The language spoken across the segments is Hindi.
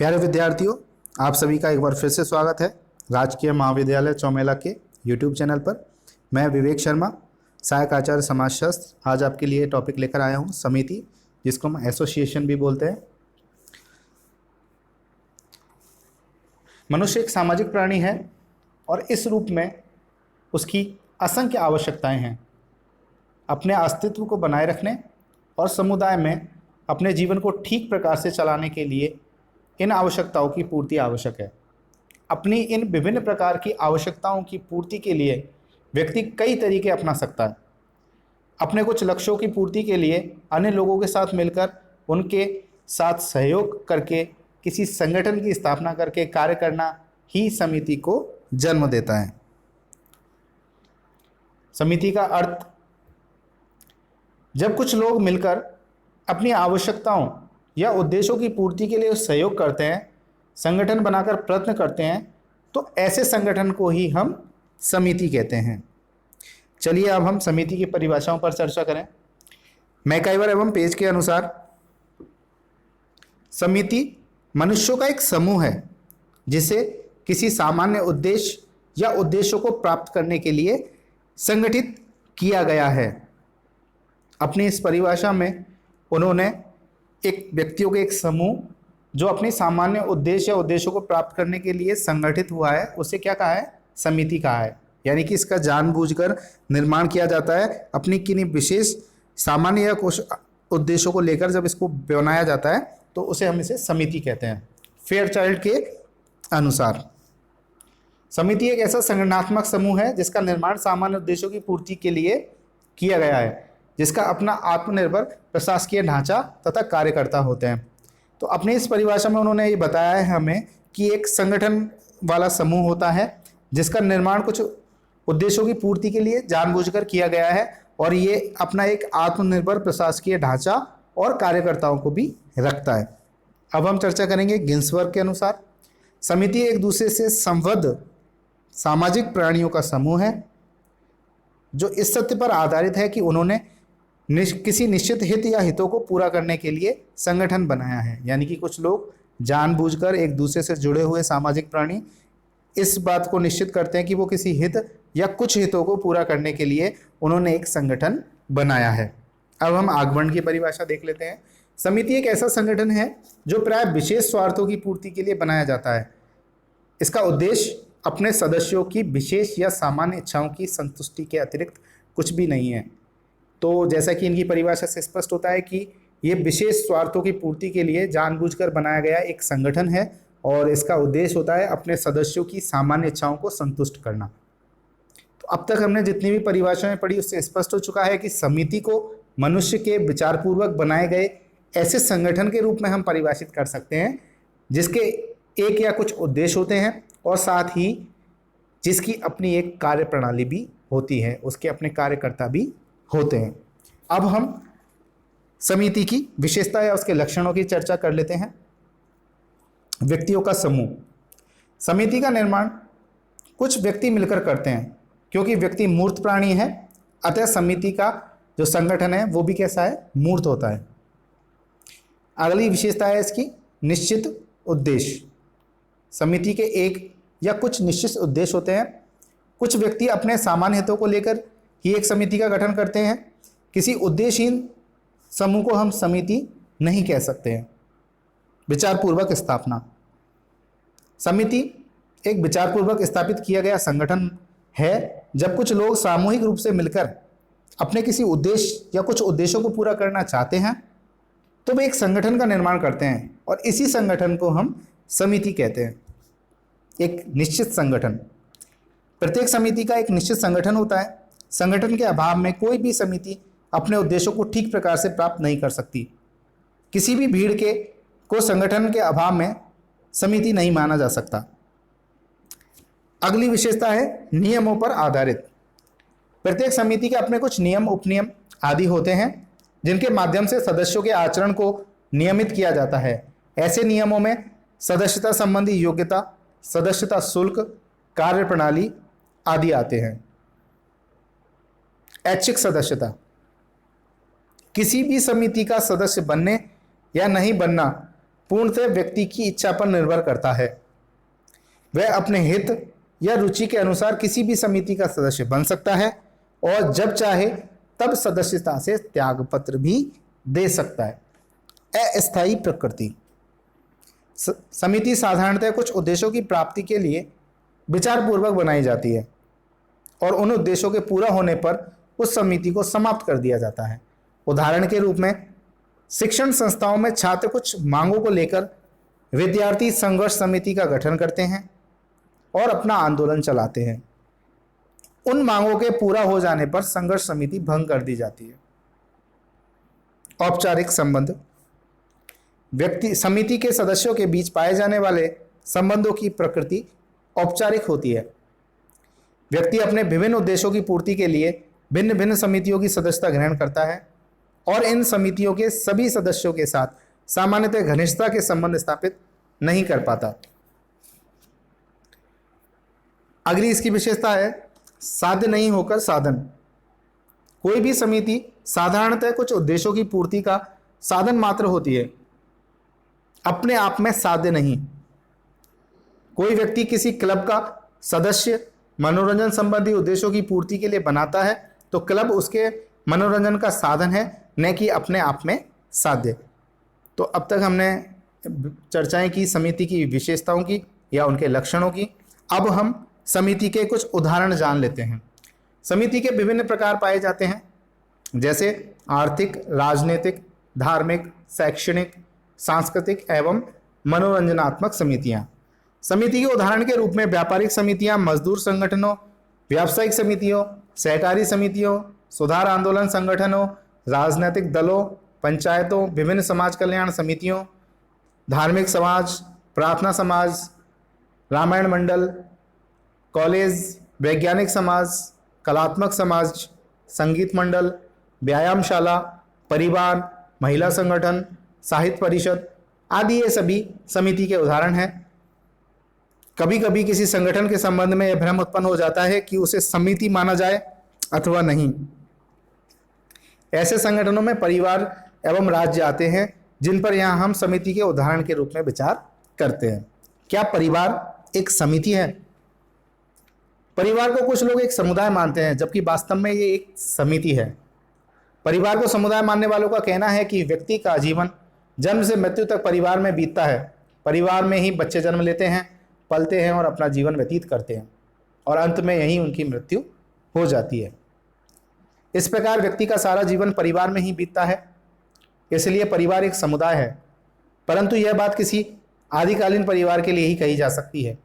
प्यारे विद्यार्थियों, आप सभी का एक बार फिर से स्वागत है राजकीय महाविद्यालय चौमेला के YouTube चैनल पर। मैं विवेक शर्मा, सहायक आचार्य समाजशास्त्र, आज आपके लिए टॉपिक लेकर आया हूं समिति, जिसको हम एसोसिएशन भी बोलते हैं। मनुष्य एक सामाजिक प्राणी है और इस रूप में उसकी असंख्य आवश्यकताएं हैं। अपने अस्तित्व को बनाए रखने और समुदाय में अपने जीवन को ठीक प्रकार से चलाने के लिए इन आवश्यकताओं की पूर्ति आवश्यक है। अपनी इन विभिन्न प्रकार की आवश्यकताओं की पूर्ति के लिए व्यक्ति कई तरीके अपना सकता है। अपने कुछ लक्ष्यों की पूर्ति के लिए अन्य लोगों के साथ मिलकर उनके साथ सहयोग करके किसी संगठन की स्थापना करके कार्य करना ही समिति को जन्म देता है। समिति का अर्थ, जब कुछ लोग मिलकर अपनी आवश्यकताओं या उद्देश्यों की पूर्ति के लिए सहयोग करते हैं, संगठन बनाकर प्रयत्न करते हैं, तो ऐसे संगठन को ही हम समिति कहते हैं। चलिए अब हम समिति की परिभाषाओं पर चर्चा करें। मैकाइवर एवं पेज के अनुसार समिति मनुष्यों का एक समूह है जिसे किसी सामान्य उद्देश्य या उद्देश्यों को प्राप्त करने के लिए संगठित किया गया है। अपनी इस परिभाषा में उन्होंने एक व्यक्तियों के एक समूह जो अपने सामान्य उद्देश्य या उद्देश्यों को प्राप्त करने के लिए संगठित हुआ है, उसे क्या कहा है? समिति कहा है। यानी कि इसका जानबूझकर निर्माण किया जाता है। अपनी किन्हीं विशेष सामान्य या कुछ उद्देश्यों को लेकर जब इसको बनाया जाता है तो उसे हम इसे समिति कहते हैं। फेयरचाइल्ड के अनुसार समिति एक ऐसा संगठनात्मक समूह है जिसका निर्माण सामान्य उद्देश्यों की पूर्ति के लिए किया गया है, जिसका अपना आत्मनिर्भर प्रशासकीय ढांचा तथा कार्यकर्ता होते हैं। तो अपनी इस परिभाषा में उन्होंने ये बताया है हमें कि एक संगठन वाला समूह होता है जिसका निर्माण कुछ उद्देश्यों की पूर्ति के लिए जानबूझकर किया गया है और ये अपना एक आत्मनिर्भर प्रशासकीय ढांचा और कार्यकर्ताओं को भी रखता है। अब हम चर्चा करेंगे गिन्सबर्ग के अनुसार। समिति एक दूसरे से संबद्ध सामाजिक प्राणियों का समूह है जो इस सत्य पर आधारित है कि उन्होंने किसी निश्चित हित या हितों को पूरा करने के लिए संगठन बनाया है। यानी कि कुछ लोग जानबूझकर एक दूसरे से जुड़े हुए सामाजिक प्राणी इस बात को निश्चित करते हैं कि वो किसी हित या कुछ हितों को पूरा करने के लिए उन्होंने एक संगठन बनाया है। अब हम आगमन की परिभाषा देख लेते हैं। समिति एक ऐसा संगठन है जो प्राय विशेष स्वार्थों की पूर्ति के लिए बनाया जाता है। इसका उद्देश्य अपने सदस्यों की विशेष या सामान्य इच्छाओं की संतुष्टि के अतिरिक्त कुछ भी नहीं है। तो जैसा कि इनकी परिभाषा से स्पष्ट होता है कि ये विशेष स्वार्थों की पूर्ति के लिए जानबूझकर बनाया गया एक संगठन है और इसका उद्देश्य होता है अपने सदस्यों की सामान्य इच्छाओं को संतुष्ट करना। तो अब तक हमने जितनी भी परिभाषाएं पढ़ी उससे स्पष्ट हो चुका है कि समिति को मनुष्य के विचारपूर्वक बनाए गए ऐसे संगठन के रूप में हम परिभाषित कर सकते हैं जिसके एक या कुछ उद्देश्य होते हैं और साथ ही जिसकी अपनी एक कार्य प्रणाली भी होती है, उसके अपने कार्यकर्ता भी होते हैं। अब हम समिति की विशेषता या उसके लक्षणों की चर्चा कर लेते हैं। व्यक्तियों का समूह। समिति का निर्माण कुछ व्यक्ति मिलकर करते हैं। क्योंकि व्यक्ति मूर्त प्राणी है, अतः समिति का जो संगठन है वो भी कैसा है? मूर्त होता है। अगली विशेषता है इसकी निश्चित उद्देश्य। समिति के एक या कुछ निश्चित उद्देश्य होते हैं। कुछ व्यक्ति अपने सामान्य हितों को लेकर ही एक समिति का गठन करते हैं। किसी उद्देश्यहीन समूह को हम समिति नहीं कह सकते हैं। विचारपूर्वक स्थापना। समिति एक विचारपूर्वक स्थापित किया गया संगठन है जब कुछ लोग सामूहिक रूप से मिलकर अपने किसी उद्देश्य या कुछ उद्देश्यों को पूरा करना चाहते हैं तो वे एक संगठन का निर्माण करते हैं और इसी संगठन को हम समिति कहते हैं। एक निश्चित संगठन। प्रत्येक समिति का एक निश्चित संगठन होता है। संगठन के अभाव में कोई भी समिति अपने उद्देश्यों को ठीक प्रकार से प्राप्त नहीं कर सकती। किसी भी भीड़ को संगठन के अभाव में समिति नहीं माना जा सकता। अगली विशेषता है नियमों पर आधारित। प्रत्येक समिति के अपने कुछ नियम, उपनियम आदि होते हैं जिनके माध्यम से सदस्यों के आचरण को नियमित किया जाता है। ऐसे नियमों में सदस्यता संबंधी योग्यता, सदस्यता शुल्क, कार्य प्रणाली आदि आते हैं। ऐच्छिक सदस्यता। किसी भी समिति का सदस्य बनने या नहीं बनना पूर्णतः व्यक्ति की इच्छा पर निर्भर करता है। वह अपने हित या रुचि के अनुसार किसी भी समिति का सदस्य बन सकता है और जब चाहे तब सदस्यता से त्यागपत्र भी दे सकता है। अस्थायी प्रकृति। समिति साधारणतः कुछ उद्देश्यों की प्राप्ति के लिए विचारपूर्वक बनाई जाती है और उन उद्देश्यों के पूरा होने पर उस समिति को समाप्त कर दिया जाता है। उदाहरण के रूप में शिक्षण संस्थाओं में छात्र कुछ मांगों को लेकर विद्यार्थी संघर्ष समिति का गठन करते हैं और अपना आंदोलन चलाते हैं। उन मांगों के पूरा हो जाने पर संघर्ष समिति भंग कर दी जाती है। औपचारिक संबंध। व्यक्ति समिति के सदस्यों के बीच पाए जाने वाले संबंधों की प्रकृति औपचारिक होती है। व्यक्ति अपने विभिन्न उद्देश्यों की पूर्ति के लिए भिन्न भिन्न समितियों की सदस्यता ग्रहण करता है और इन समितियों के सभी सदस्यों के साथ सामान्यतः घनिष्ठता के संबंध स्थापित नहीं कर पाता। अगली इसकी विशेषता है साध्य नहीं होकर साधन। कोई भी समिति साधारणतः कुछ उद्देश्यों की पूर्ति का साधन मात्र होती है, अपने आप में साध्य नहीं। कोई व्यक्ति किसी क्लब का सदस्य मनोरंजन संबंधी उद्देश्यों की पूर्ति के लिए बनाता है तो क्लब उसके मनोरंजन का साधन है, न कि अपने आप में साध्य। तो अब तक हमने चर्चाएं की समिति की विशेषताओं की या उनके लक्षणों की। अब हम समिति के कुछ उदाहरण जान लेते हैं। समिति के विभिन्न प्रकार पाए जाते हैं, जैसे आर्थिक, राजनीतिक, धार्मिक, शैक्षणिक, सांस्कृतिक एवं मनोरंजनात्मक समितियां। समिति के उदाहरण के रूप में व्यापारिक समितियां, मजदूर संगठनों, व्यावसायिक समितियों, सहकारी समितियों, सुधार आंदोलन संगठनों, राजनीतिक दलों, पंचायतों, विभिन्न समाज कल्याण समितियों, धार्मिक समाज, प्रार्थना समाज, रामायण मंडल, कॉलेज, वैज्ञानिक समाज, कलात्मक समाज, संगीत मंडल, व्यायामशाला, परिवार, महिला संगठन, साहित्य परिषद आदि ये सभी समिति के उदाहरण हैं। कभी कभी किसी संगठन के संबंध में यह भ्रम उत्पन्न हो जाता है कि उसे समिति माना जाए अथवा नहीं। ऐसे संगठनों में परिवार एवं राज्य आते हैं, जिन पर यहाँ हम समिति के उदाहरण के रूप में विचार करते हैं। क्या परिवार एक समिति है? परिवार को कुछ लोग एक समुदाय मानते हैं, जबकि वास्तव में ये एक समिति है। परिवार को समुदाय मानने वालों का कहना है कि व्यक्ति का जीवन जन्म से मृत्यु तक परिवार में बीतता है। परिवार में ही बच्चे जन्म लेते हैं, पलते हैं और अपना जीवन व्यतीत करते हैं और अंत में यहीं उनकी मृत्यु हो जाती है। इस प्रकार व्यक्ति का सारा जीवन परिवार में ही बीतता है, इसलिए परिवार एक समुदाय है। परंतु यह बात किसी आदिकालीन परिवार के लिए ही कही जा सकती है,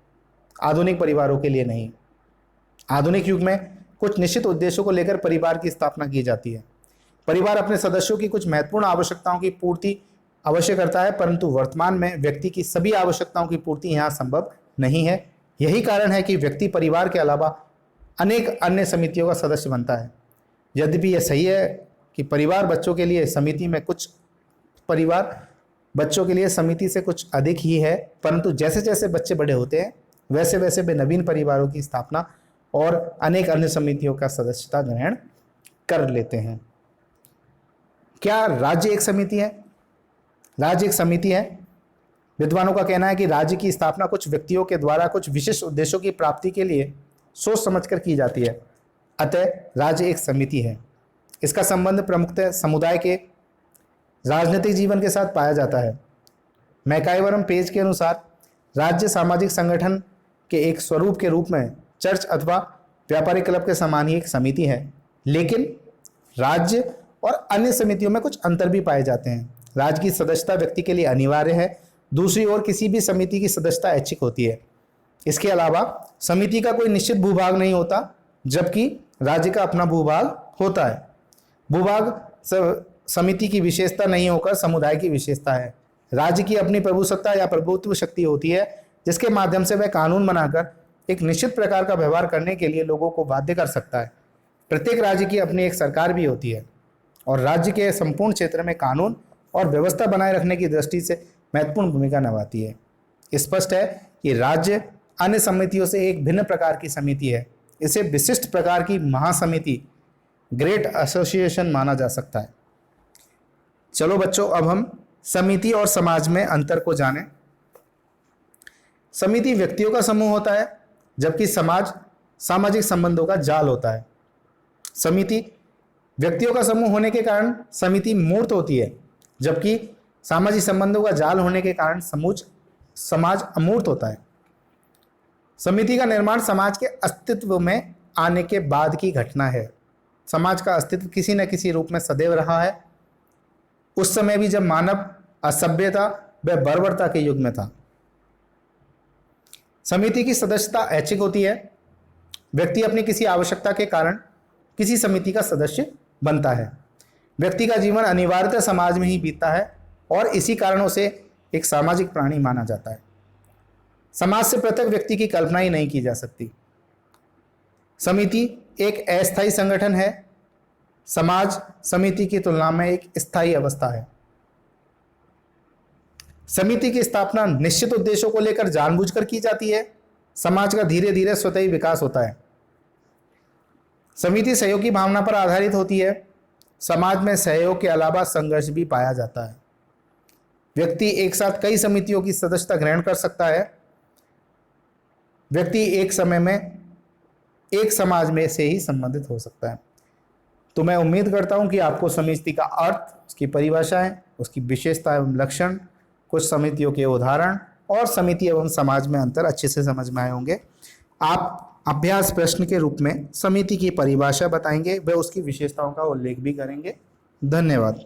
आधुनिक परिवारों के लिए नहीं। आधुनिक युग में कुछ निश्चित उद्देश्यों को लेकर परिवार की स्थापना की जाती है। परिवार अपने सदस्यों की कुछ महत्वपूर्ण आवश्यकताओं की पूर्ति अवश्य करता है, परंतु वर्तमान में व्यक्ति की सभी आवश्यकताओं की पूर्ति यहाँ संभव नहीं है। यही कारण है कि व्यक्ति परिवार के अलावा अनेक अन्य समितियों का सदस्य बनता है। यद्यपि यह सही है कि परिवार बच्चों के लिए समिति में कुछ परिवार बच्चों के लिए समिति से कुछ अधिक ही है, परंतु जैसे जैसे बच्चे बड़े होते हैं वैसे वैसे वे नवीन परिवारों की स्थापना और अनेक अन्य समितियों का सदस्यता ग्रहण कर लेते हैं। क्या राज्य एक समिति है? राज्य एक समिति है। विद्वानों का कहना है कि राज्य की स्थापना कुछ व्यक्तियों के द्वारा कुछ विशिष्ट उद्देश्यों की प्राप्ति के लिए सोच समझकर की जाती है, अतः राज्य एक समिति है। इसका संबंध प्रमुखतः समुदाय के राजनीतिक जीवन के साथ पाया जाता है। मैकाइवरम पेज के अनुसार राज्य सामाजिक संगठन के एक स्वरूप के रूप में चर्च अथवा व्यापारिक क्लब के समान ही एक समिति है, लेकिन राज्य और अन्य समितियों में कुछ अंतर भी पाए जाते हैं। राज्य की सदस्यता व्यक्ति के लिए अनिवार्य है, दूसरी ओर किसी भी समिति की सदस्यता ऐच्छिक होती है। इसके अलावा समिति का कोई निश्चित भूभाग नहीं होता, जबकि राज्य का अपना भूभाग होता है। भूभाग समिति की विशेषता नहीं होकर समुदाय की विशेषता है। राज्य की अपनी प्रभुसत्ता या प्रभुत्व शक्ति होती है, जिसके माध्यम से वह कानून बनाकर एक निश्चित प्रकार का व्यवहार करने के लिए लोगों को बाध्य कर सकता है। प्रत्येक राज्य की अपनी एक सरकार भी होती है और राज्य के संपूर्ण क्षेत्र में कानून और व्यवस्था बनाए रखने की दृष्टि से महत्वपूर्ण भूमिका निभाती है। स्पष्ट है कि राज्य अन्य समितियों से एक भिन्न प्रकार की समिति है। इसे विशिष्ट प्रकार की महासमिति, ग्रेट एसोसिएशन माना जा सकता है। चलो बच्चों, अब हम समिति और समाज में अंतर को जानें। समिति व्यक्तियों का समूह होता है, जबकि समाज सामाजिक संबंधों का जाल होता है। समिति व्यक्तियों का समूह होने के कारण समिति मूर्त होती है, जबकि सामाजिक संबंधों का जाल होने के कारण समाज अमूर्त होता है। समिति का निर्माण समाज के अस्तित्व में आने के बाद की घटना है। समाज का अस्तित्व किसी न किसी रूप में सदैव रहा है, उस समय भी जब मानव असभ्यता व बर्बरता के युग में था। समिति की सदस्यता ऐच्छिक होती है। व्यक्ति अपनी किसी आवश्यकता के कारण किसी समिति का सदस्य बनता है। व्यक्ति का जीवन अनिवार्यतः समाज में ही बीतता है और इसी कारण उसे एक सामाजिक प्राणी माना जाता है। समाज से पृथक व्यक्ति की कल्पना ही नहीं की जा सकती। समिति एक अस्थायी संगठन है। समाज समिति की तुलना में एक स्थायी अवस्था है। समिति की स्थापना निश्चित उद्देश्यों को लेकर जानबूझकर की जाती है। समाज का धीरे धीरे स्वतः ही विकास होता है। समिति सहयोग की भावना पर आधारित होती है। समाज में सहयोग के अलावा संघर्ष भी पाया जाता है। व्यक्ति एक साथ कई समितियों की सदस्यता ग्रहण कर सकता है। व्यक्ति एक समय में एक समाज में से ही संबंधित हो सकता है। तो मैं उम्मीद करता हूं कि आपको समिति का अर्थ, उसकी परिभाषाएं, उसकी विशेषता एवं लक्षण, कुछ समितियों के उदाहरण और समिति एवं समाज में अंतर अच्छे से समझ में आए होंगे। आप अभ्यास प्रश्न के रूप में समिति की परिभाषा बताएंगे व उसकी विशेषताओं का उल्लेख भी करेंगे। धन्यवाद।